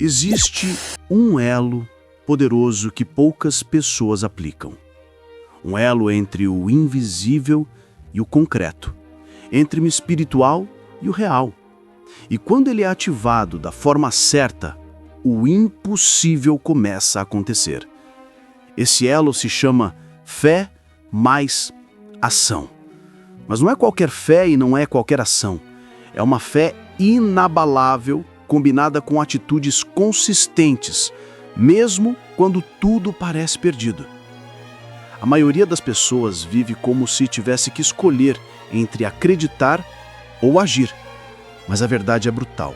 Existe um elo poderoso que poucas pessoas aplicam. Um elo entre o invisível e o concreto, entre o espiritual e o real. E quando ele é ativado da forma certa, o impossível começa a acontecer. Esse elo se chama fé mais ação. Mas não é qualquer fé e não é qualquer ação. É uma fé inabalável, combinada com atitudes consistentes, mesmo quando tudo parece perdido. A maioria das pessoas vive como se tivesse que escolher entre acreditar ou agir. Mas a verdade é brutal.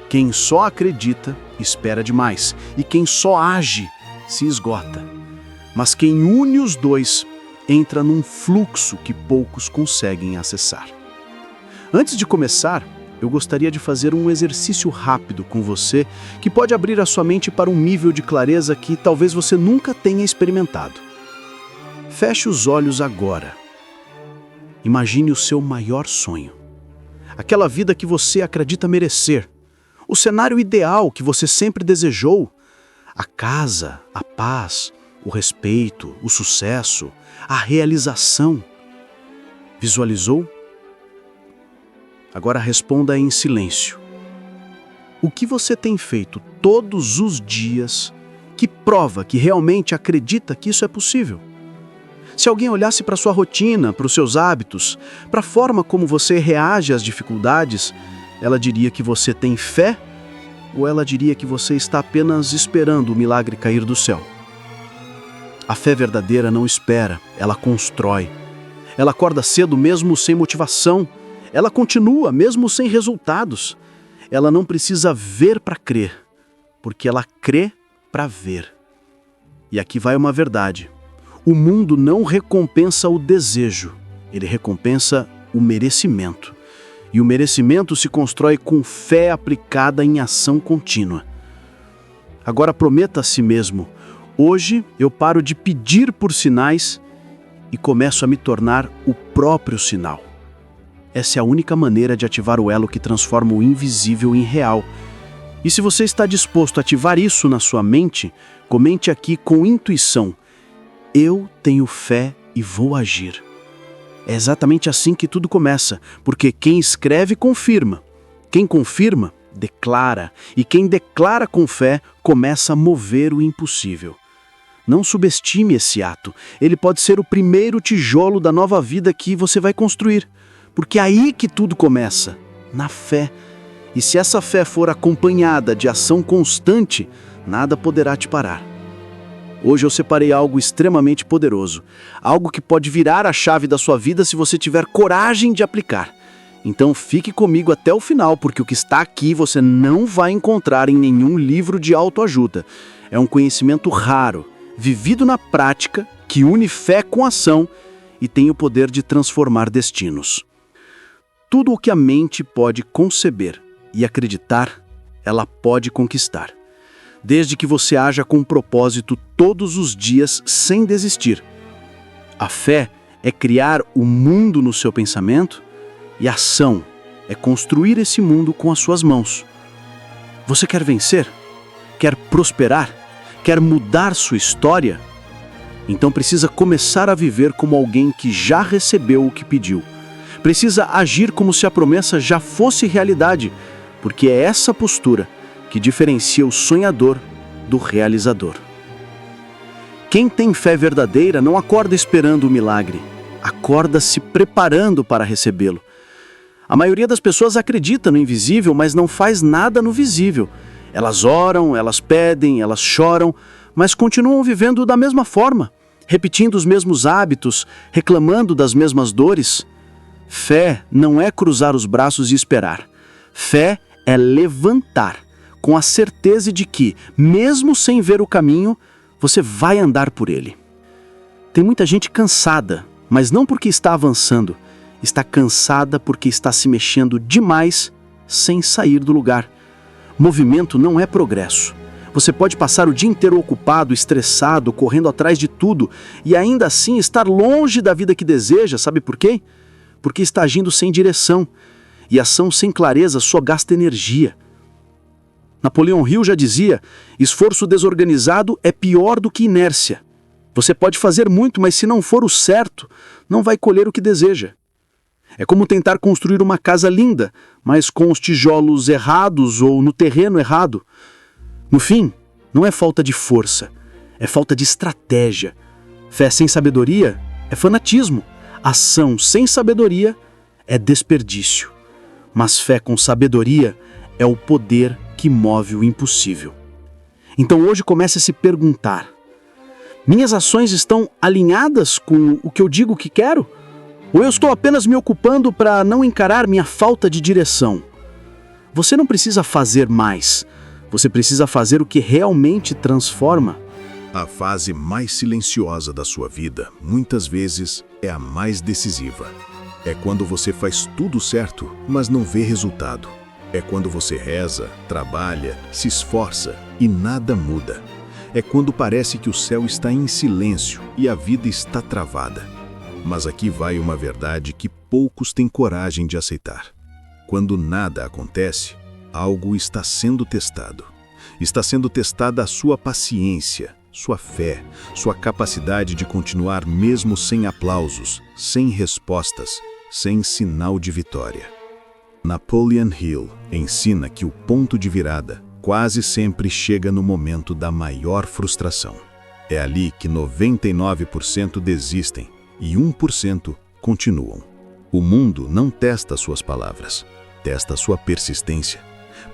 Quem só acredita, espera demais. E quem só age, se esgota. Mas quem une os dois, entra num fluxo que poucos conseguem acessar. Antes de começar, eu gostaria de fazer um exercício rápido com você que pode abrir a sua mente para um nível de clareza que talvez você nunca tenha experimentado. Feche os olhos agora. Imagine o seu maior sonho. Aquela vida que você acredita merecer. O cenário ideal que você sempre desejou. A casa, a paz, o respeito, o sucesso, a realização. Visualizou? Agora responda em silêncio. O que você tem feito todos os dias que prova que realmente acredita que isso é possível? Se alguém olhasse para sua rotina, para os seus hábitos, para a forma como você reage às dificuldades, ela diria que você tem fé ou ela diria que você está apenas esperando o milagre cair do céu? A fé verdadeira não espera, ela constrói. Ela acorda cedo mesmo sem motivação. Ela continua mesmo sem resultados. Ela não precisa ver para crer, porque ela crê para ver. E aqui vai uma verdade. O mundo não recompensa o desejo, ele recompensa o merecimento. E o merecimento se constrói com fé aplicada em ação contínua. Agora prometa a si mesmo: hoje eu paro de pedir por sinais e começo a me tornar o próprio sinal. Essa é a única maneira de ativar o elo que transforma o invisível em real. E se você está disposto a ativar isso na sua mente, comente aqui com intuição: eu tenho fé e vou agir. É exatamente assim que tudo começa, porque quem escreve confirma. Quem confirma, declara. E quem declara com fé, começa a mover o impossível. Não subestime esse ato. Ele pode ser o primeiro tijolo da nova vida que você vai construir. Porque é aí que tudo começa, na fé. E se essa fé for acompanhada de ação constante, nada poderá te parar. Hoje eu separei algo extremamente poderoso, algo que pode virar a chave da sua vida se você tiver coragem de aplicar. Então fique comigo até o final, porque o que está aqui você não vai encontrar em nenhum livro de autoajuda. É um conhecimento raro, vivido na prática, que une fé com ação e tem o poder de transformar destinos. Tudo o que a mente pode conceber e acreditar, ela pode conquistar. Desde que você haja com propósito todos os dias sem desistir. A fé é criar o mundo no seu pensamento e a ação é construir esse mundo com as suas mãos. Você quer vencer? Quer prosperar? Quer mudar sua história? Então precisa começar a viver como alguém que já recebeu o que pediu. Precisa agir como se a promessa já fosse realidade, porque é essa postura que diferencia o sonhador do realizador. Quem tem fé verdadeira não acorda esperando o milagre, acorda se preparando para recebê-lo. A maioria das pessoas acredita no invisível, mas não faz nada no visível. Elas oram, elas pedem, elas choram, mas continuam vivendo da mesma forma, repetindo os mesmos hábitos, reclamando das mesmas dores. Fé não é cruzar os braços e esperar. Fé é levantar, com a certeza de que, mesmo sem ver o caminho, você vai andar por ele. Tem muita gente cansada, mas não porque está avançando. Está cansada porque está se mexendo demais sem sair do lugar. Movimento não é progresso. Você pode passar o dia inteiro ocupado, estressado, correndo atrás de tudo e ainda assim estar longe da vida que deseja. Sabe por quê? Porque está agindo sem direção. E ação sem clareza só gasta energia. Napoleão Hill já dizia: esforço desorganizado é pior do que inércia. Você pode fazer muito, mas se não for o certo, não vai colher o que deseja. É como tentar construir uma casa linda, mas com os tijolos errados ou no terreno errado. No fim, não é falta de força, é falta de estratégia. Fé sem sabedoria é fanatismo. Ação sem sabedoria é desperdício. Mas fé com sabedoria é o poder que move o impossível. Então hoje comece a se perguntar: minhas ações estão alinhadas com o que eu digo que quero? Ou eu estou apenas me ocupando para não encarar minha falta de direção? Você não precisa fazer mais. Você precisa fazer o que realmente transforma. A fase mais silenciosa da sua vida, muitas vezes, é a mais decisiva. É quando você faz tudo certo, mas não vê resultado. É quando você reza, trabalha, se esforça e nada muda. É quando parece que o céu está em silêncio e a vida está travada. Mas aqui vai uma verdade que poucos têm coragem de aceitar. Quando nada acontece, algo está sendo testado. Está sendo testada a sua paciência, sua fé, sua capacidade de continuar mesmo sem aplausos, sem respostas, sem sinal de vitória. Napoleon Hill ensina que o ponto de virada quase sempre chega no momento da maior frustração. É ali que 99% desistem e 1% continuam. O mundo não testa suas palavras, testa sua persistência.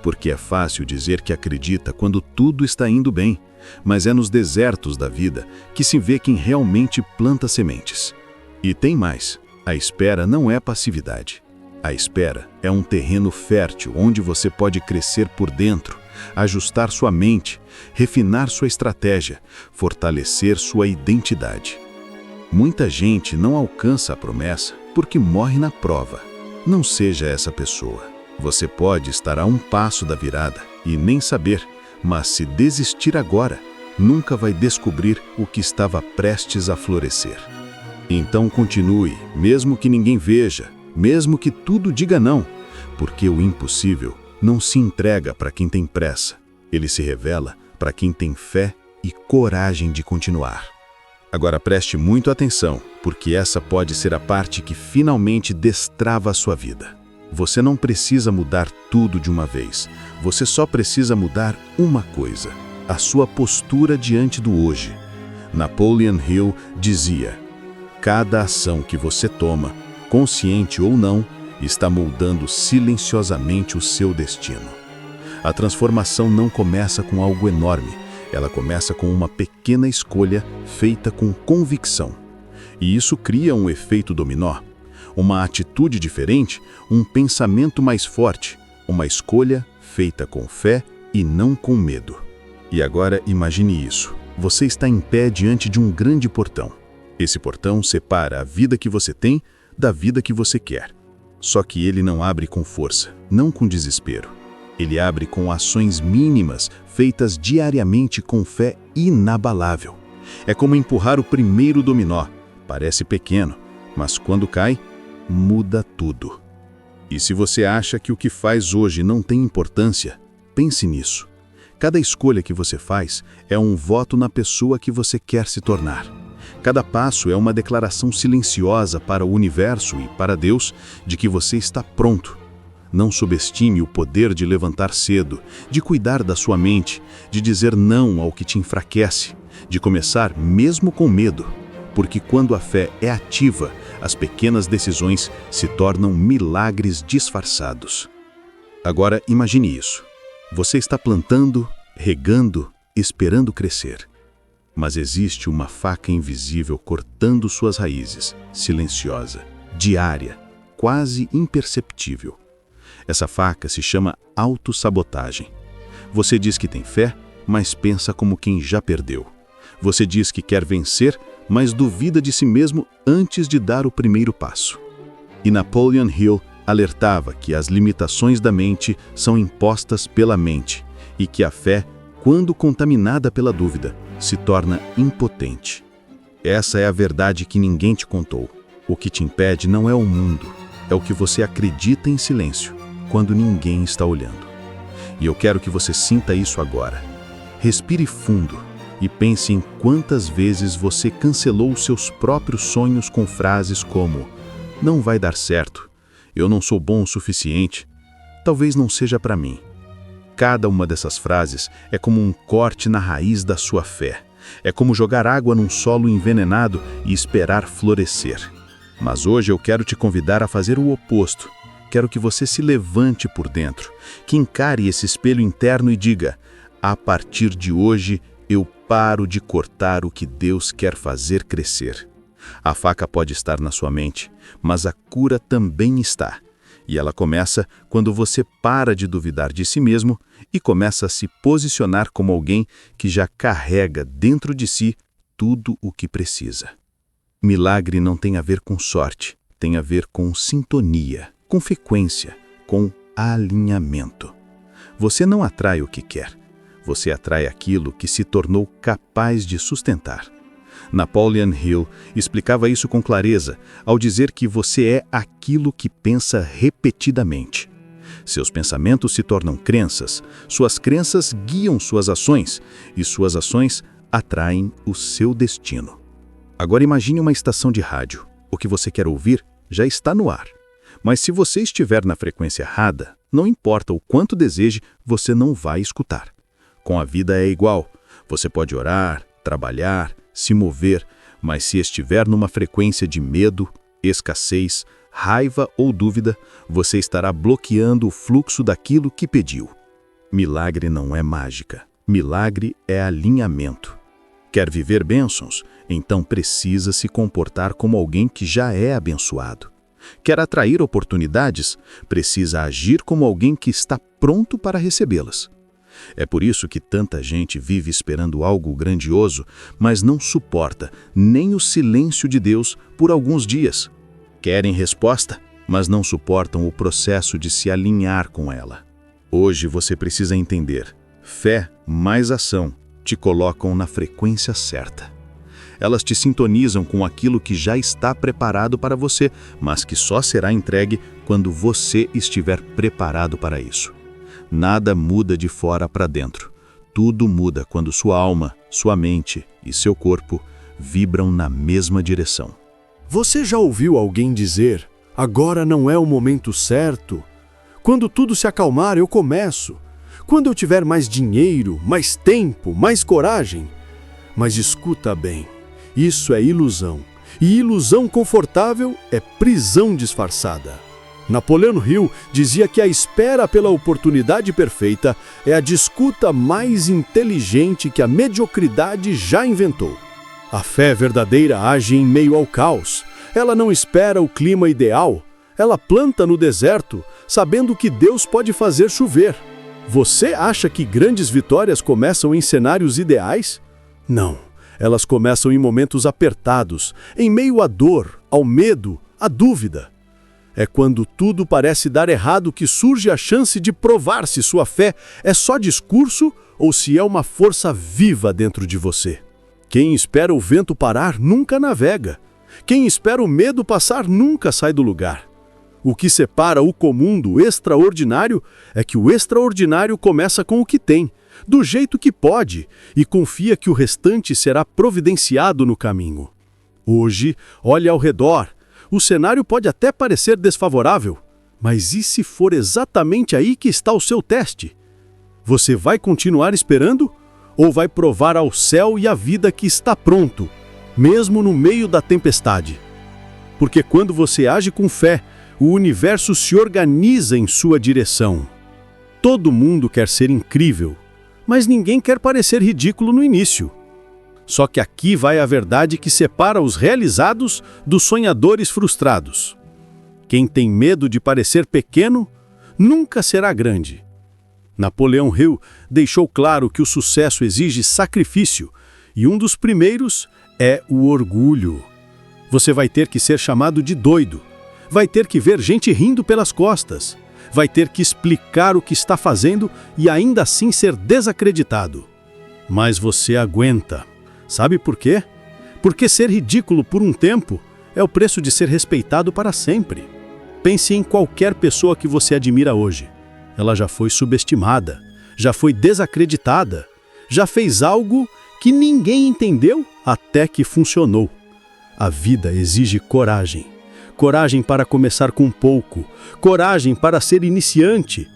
Porque é fácil dizer que acredita quando tudo está indo bem, mas é nos desertos da vida que se vê quem realmente planta sementes. E tem mais, a espera não é passividade. A espera é um terreno fértil onde você pode crescer por dentro, ajustar sua mente, refinar sua estratégia, fortalecer sua identidade. Muita gente não alcança a promessa porque morre na prova. Não seja essa pessoa. Você pode estar a um passo da virada e nem saber, mas se desistir agora, nunca vai descobrir o que estava prestes a florescer. Então continue, mesmo que ninguém veja, mesmo que tudo diga não, porque o impossível não se entrega para quem tem pressa, ele se revela para quem tem fé e coragem de continuar. Agora preste muito atenção, porque essa pode ser a parte que finalmente destrava a sua vida. Você não precisa mudar tudo de uma vez. Você só precisa mudar uma coisa: a sua postura diante do hoje. Napoleon Hill dizia: cada ação que você toma, consciente ou não, está moldando silenciosamente o seu destino. A transformação não começa com algo enorme. Ela começa com uma pequena escolha feita com convicção. E isso cria um efeito dominó. Uma atitude diferente, um pensamento mais forte, uma escolha feita com fé e não com medo. E agora imagine isso. Você está em pé diante de um grande portão. Esse portão separa a vida que você tem da vida que você quer. Só que ele não abre com força, não com desespero. Ele abre com ações mínimas, feitas diariamente com fé inabalável. É como empurrar o primeiro dominó. Parece pequeno, mas quando cai, muda tudo. E se você acha que o que faz hoje não tem importância, pense nisso. Cada escolha que você faz é um voto na pessoa que você quer se tornar. Cada passo é uma declaração silenciosa para o universo e para Deus de que você está pronto. Não subestime o poder de levantar cedo, de cuidar da sua mente, de dizer não ao que te enfraquece, de começar mesmo com medo. Porque quando a fé é ativa, as pequenas decisões se tornam milagres disfarçados. Agora imagine isso. Você está plantando, regando, esperando crescer. Mas existe uma faca invisível cortando suas raízes, silenciosa, diária, quase imperceptível. Essa faca se chama autossabotagem. Você diz que tem fé, mas pensa como quem já perdeu. Você diz que quer vencer, mas duvida de si mesmo antes de dar o primeiro passo. E Napoleon Hill alertava que as limitações da mente são impostas pela mente e que a fé, quando contaminada pela dúvida, se torna impotente. Essa é a verdade que ninguém te contou. O que te impede não é o mundo, é o que você acredita em silêncio, quando ninguém está olhando. E eu quero que você sinta isso agora. Respire fundo e pense em quantas vezes você cancelou os seus próprios sonhos com frases como: não vai dar certo, eu não sou bom o suficiente, talvez não seja para mim. Cada uma dessas frases é como um corte na raiz da sua fé. É como jogar água num solo envenenado e esperar florescer. Mas hoje eu quero te convidar a fazer o oposto. Quero que você se levante por dentro, que encare esse espelho interno e diga: a partir de hoje eu paro de cortar o que Deus quer fazer crescer. A faca pode estar na sua mente, mas a cura também está. E ela começa quando você para de duvidar de si mesmo e começa a se posicionar como alguém que já carrega dentro de si tudo o que precisa. Milagre não tem a ver com sorte, tem a ver com sintonia, com frequência, com alinhamento. Você não atrai o que quer, você atrai aquilo que se tornou capaz de sustentar. Napoleon Hill explicava isso com clareza ao dizer que você é aquilo que pensa repetidamente. Seus pensamentos se tornam crenças, suas crenças guiam suas ações e suas ações atraem o seu destino. Agora imagine uma estação de rádio. O que você quer ouvir já está no ar. Mas se você estiver na frequência errada, não importa o quanto deseje, você não vai escutar. Com a vida é igual. Você pode orar, trabalhar, se mover, mas se estiver numa frequência de medo, escassez, raiva ou dúvida, você estará bloqueando o fluxo daquilo que pediu. Milagre não é mágica. Milagre é alinhamento. Quer viver bênçãos? Então precisa se comportar como alguém que já é abençoado. Quer atrair oportunidades? Precisa agir como alguém que está pronto para recebê-las. É por isso que tanta gente vive esperando algo grandioso, mas não suporta nem o silêncio de Deus por alguns dias. Querem resposta, mas não suportam o processo de se alinhar com ela. Hoje você precisa entender: fé mais ação te colocam na frequência certa. Elas te sintonizam com aquilo que já está preparado para você, mas que só será entregue quando você estiver preparado para isso. Nada muda de fora para dentro. Tudo muda quando sua alma, sua mente e seu corpo vibram na mesma direção. Você já ouviu alguém dizer: agora não é o momento certo? Quando tudo se acalmar, eu começo. Quando eu tiver mais dinheiro, mais tempo, mais coragem. Mas escuta bem, isso é ilusão. E ilusão confortável é prisão disfarçada. Napoleon Hill dizia que a espera pela oportunidade perfeita é a disputa mais inteligente que a mediocridade já inventou. A fé verdadeira age em meio ao caos. Ela não espera o clima ideal. Ela planta no deserto, sabendo que Deus pode fazer chover. Você acha que grandes vitórias começam em cenários ideais? Não. Elas começam em momentos apertados, em meio à dor, ao medo, à dúvida. É quando tudo parece dar errado que surge a chance de provar se sua fé é só discurso ou se é uma força viva dentro de você. Quem espera o vento parar nunca navega. Quem espera o medo passar nunca sai do lugar. O que separa o comum do extraordinário é que o extraordinário começa com o que tem, do jeito que pode, e confia que o restante será providenciado no caminho. Hoje, olhe ao redor. O cenário pode até parecer desfavorável, mas e se for exatamente aí que está o seu teste? Você vai continuar esperando ou vai provar ao céu e à vida que está pronto, mesmo no meio da tempestade? Porque quando você age com fé, o universo se organiza em sua direção. Todo mundo quer ser incrível, mas ninguém quer parecer ridículo no início. Só que aqui vai a verdade que separa os realizados dos sonhadores frustrados. Quem tem medo de parecer pequeno, nunca será grande. Napoleon Hill deixou claro que o sucesso exige sacrifício, e um dos primeiros é o orgulho. Você vai ter que ser chamado de doido, vai ter que ver gente rindo pelas costas, vai ter que explicar o que está fazendo e ainda assim ser desacreditado. Mas você aguenta. Sabe por quê? Porque ser ridículo por um tempo é o preço de ser respeitado para sempre. Pense em qualquer pessoa que você admira hoje. Ela já foi subestimada, já foi desacreditada, já fez algo que ninguém entendeu até que funcionou. A vida exige coragem. Coragem para começar com pouco, coragem para ser iniciante,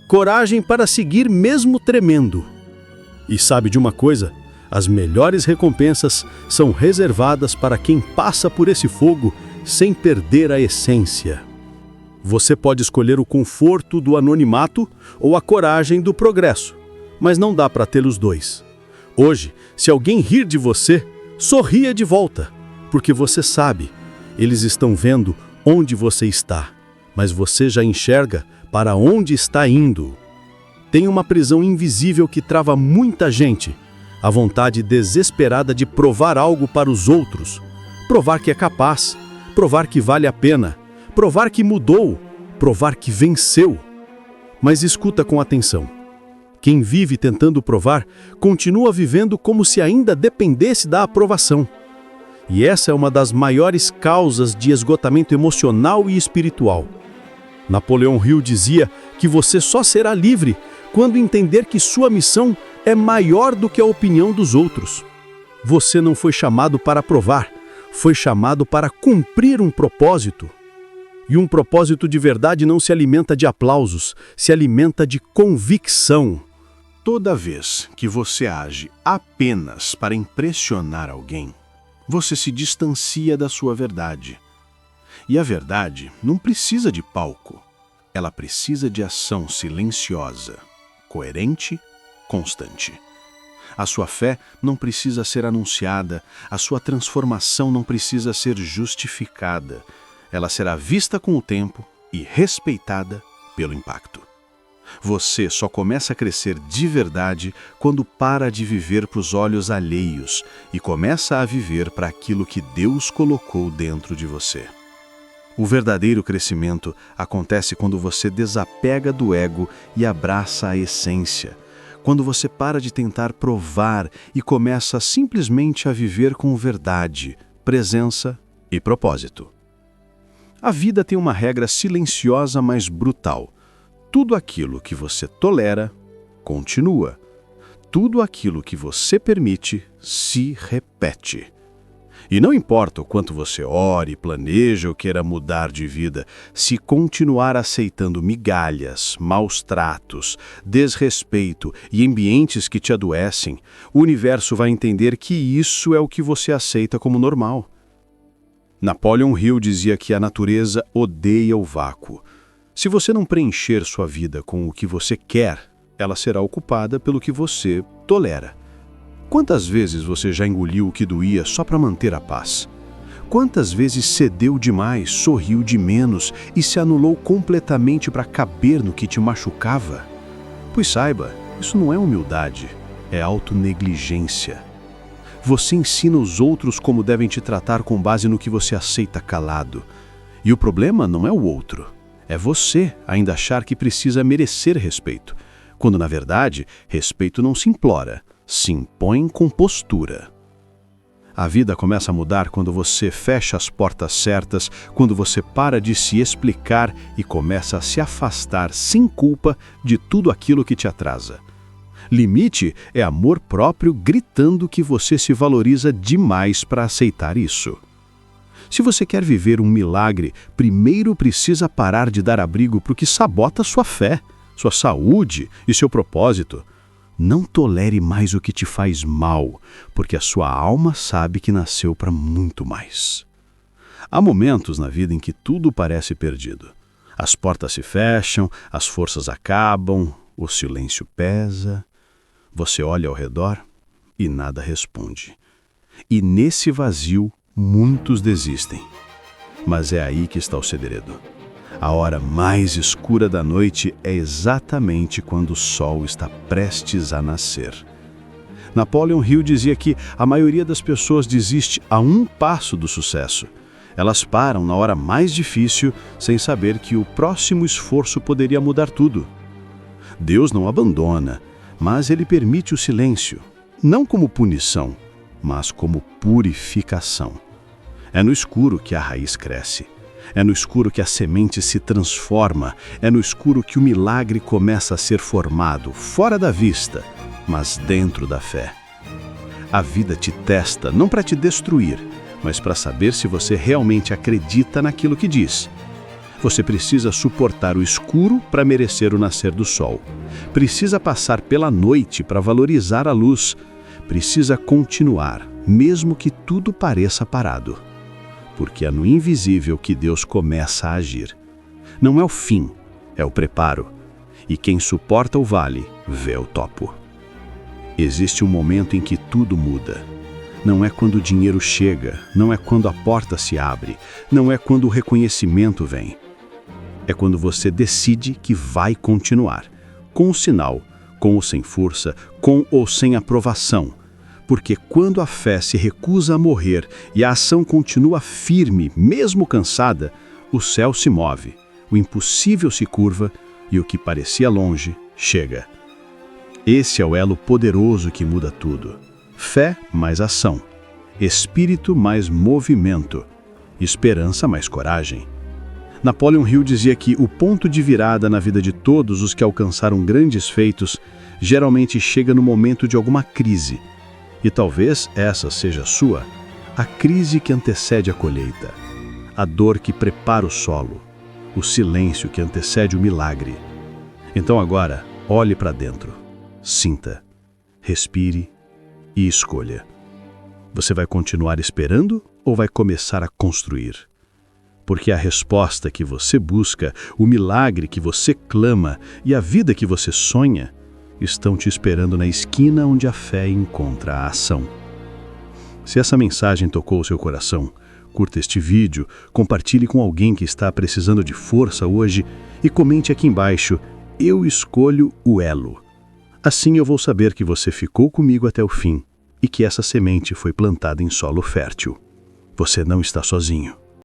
coragem para seguir mesmo tremendo. E sabe de uma coisa? As melhores recompensas são reservadas para quem passa por esse fogo sem perder a essência. Você pode escolher o conforto do anonimato ou a coragem do progresso, mas não dá para ter os dois. Hoje, se alguém rir de você, sorria de volta, porque você sabe, eles estão vendo onde você está, mas você já enxerga para onde está indo. Tem uma prisão invisível que trava muita gente, a vontade desesperada de provar algo para os outros, provar que é capaz, provar que vale a pena, provar que mudou, provar que venceu. Mas escuta com atenção. Quem vive tentando provar, continua vivendo como se ainda dependesse da aprovação. E essa é uma das maiores causas de esgotamento emocional e espiritual. Napoleão Hill dizia que você só será livre quando entender que sua missão é maior do que a opinião dos outros. Você não foi chamado para provar, foi chamado para cumprir um propósito. E um propósito de verdade não se alimenta de aplausos, se alimenta de convicção. Toda vez que você age apenas para impressionar alguém, você se distancia da sua verdade. E a verdade não precisa de palco. Ela precisa de ação silenciosa, coerente, constante. A sua fé não precisa ser anunciada, a sua transformação não precisa ser justificada. Ela será vista com o tempo e respeitada pelo impacto. Você só começa a crescer de verdade quando para de viver para os olhos alheios e começa a viver para aquilo que Deus colocou dentro de você. O verdadeiro crescimento acontece quando você desapega do ego e abraça a essência, quando você para de tentar provar e começa simplesmente a viver com verdade, presença e propósito. A vida tem uma regra silenciosa, mas brutal. Tudo aquilo que você tolera, continua. Tudo aquilo que você permite, se repete. E não importa o quanto você ore, planeja ou queira mudar de vida, se continuar aceitando migalhas, maus tratos, desrespeito e ambientes que te adoecem, o universo vai entender que isso é o que você aceita como normal. Napoleão Hill dizia que a natureza odeia o vácuo. Se você não preencher sua vida com o que você quer, ela será ocupada pelo que você tolera. Quantas vezes você já engoliu o que doía só para manter a paz? Quantas vezes cedeu demais, sorriu de menos e se anulou completamente para caber no que te machucava? Pois saiba, isso não é humildade, é autonegligência. Você ensina os outros como devem te tratar com base no que você aceita calado. E o problema não é o outro. É você ainda achar que precisa merecer respeito, quando, na verdade, respeito não se implora, se impõe com postura. A vida começa a mudar quando você fecha as portas certas, quando você para de se explicar e começa a se afastar sem culpa de tudo aquilo que te atrasa. Limite é amor próprio gritando que você se valoriza demais para aceitar isso. Se você quer viver um milagre, primeiro precisa parar de dar abrigo para o que sabota sua fé, sua saúde e seu propósito. Não tolere mais o que te faz mal, porque a sua alma sabe que nasceu para muito mais. Há momentos na vida em que tudo parece perdido. As portas se fecham, as forças acabam, o silêncio pesa. Você olha ao redor e nada responde. E nesse vazio, muitos desistem. Mas é aí que está o segredo. A hora mais escura da noite é exatamente quando o sol está prestes a nascer. Napoleão Hill dizia que a maioria das pessoas desiste a um passo do sucesso. Elas param na hora mais difícil, sem saber que o próximo esforço poderia mudar tudo. Deus não abandona, mas Ele permite o silêncio, não como punição, mas como purificação. É no escuro que a raiz cresce. É no escuro que a semente se transforma, é no escuro que o milagre começa a ser formado, fora da vista, mas dentro da fé. A vida te testa não para te destruir, mas para saber se você realmente acredita naquilo que diz. Você precisa suportar o escuro para merecer o nascer do sol. Precisa passar pela noite para valorizar a luz. Precisa continuar, mesmo que tudo pareça parado. Porque é no invisível que Deus começa a agir. Não é o fim, é o preparo. E quem suporta o vale, vê o topo. Existe um momento em que tudo muda. Não é quando o dinheiro chega, não é quando a porta se abre, não é quando o reconhecimento vem. É quando você decide que vai continuar, com o sinal, com ou sem força, com ou sem aprovação. Porque quando a fé se recusa a morrer e a ação continua firme, mesmo cansada, o céu se move, o impossível se curva e o que parecia longe, chega. Esse é o elo poderoso que muda tudo. Fé mais ação, espírito mais movimento, esperança mais coragem. Napoleon Hill dizia que o ponto de virada na vida de todos os que alcançaram grandes feitos geralmente chega no momento de alguma crise. E talvez essa seja a sua, a crise que antecede a colheita, a dor que prepara o solo, o silêncio que antecede o milagre. Então agora, olhe para dentro, sinta, respire e escolha. Você vai continuar esperando ou vai começar a construir? Porque a resposta que você busca, o milagre que você clama e a vida que você sonha estão te esperando na esquina onde a fé encontra a ação. Se essa mensagem tocou o seu coração, curta este vídeo, compartilhe com alguém que está precisando de força hoje e comente aqui embaixo: eu escolho o elo. Assim eu vou saber que você ficou comigo até o fim e que essa semente foi plantada em solo fértil. Você não está sozinho.